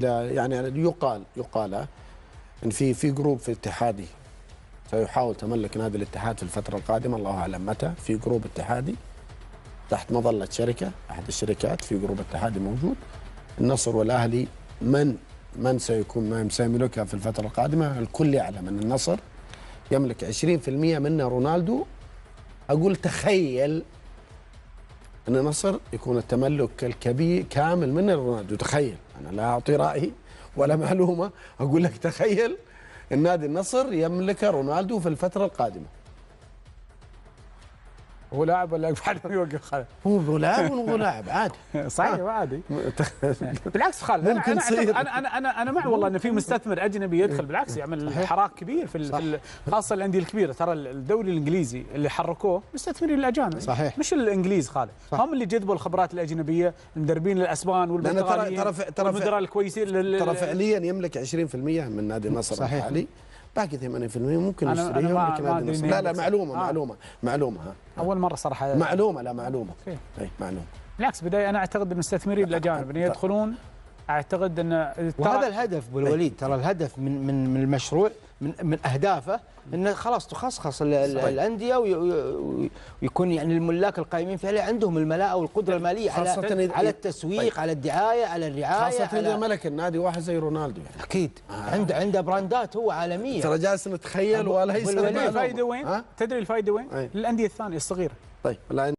يعني يقال ان في جروب في اتحادي سيحاول تملك نادي الاتحاد في الفتره القادمه، الله اعلم متى. في جروب اتحادي تحت مظله شركه، احد الشركات في جروب اتحادي موجود. النصر والاهلي من سيملكها في الفتره القادمه. الكل يعلم ان النصر يملك 20% منها رونالدو. اقول تخيل ان النصر يكون التملك الكبير كامل من رونالدو. تخيل، انا لا اعطي رايي ولا معلومه، اقول لك تخيل النادي النصر يملك رونالدو في الفتره القادمه. هو لاعب ولا بعد ما يوقف خالد؟ هو لاعب ونقول لاعب عادي. صحيح عادي. بالعكس خالد، ممكن انا مع والله ان في مستثمر اجنبي يدخل، بالعكس يعمل حراك كبير في خاصه الانديه الكبيره. ترى الدوري الانجليزي اللي حركوه مستثمرين الاجانب، صحيح، مش الانجليز خالد. هم اللي جذبوا الخبرات الاجنبيه، المدربين الاسبان والبرتغاليين والمدراء الكويسين. ترى فعليا يملك 20% من نادي النصر الحالي، باقي 80% ممكن يشتريها ويملك نادي النصر. لا معلومه اول مره صراحه معلومه. اي معلومه. بالعكس، بدايه انا اعتقد المستثمرين الاجانب ان يدخلون، اعتقد ان وهذا الهدف ابو الوليد. ترى الهدف من المشروع، من اهدافه انه خلاص تخصخص الانديه ويكون يعني الملاك القائمين فيها عندهم الملاءه والقدره الماليه على التسويق، على الدعايه، على الرعايه، خاصه اذا ملك النادي واحد زي رونالدو يعني. اكيد عنده براندات هو عالميه. ترى جالس نتخيل وليس الفائده وين؟ تدري الفائده وين؟ للانديه الثانيه الصغيره. طيب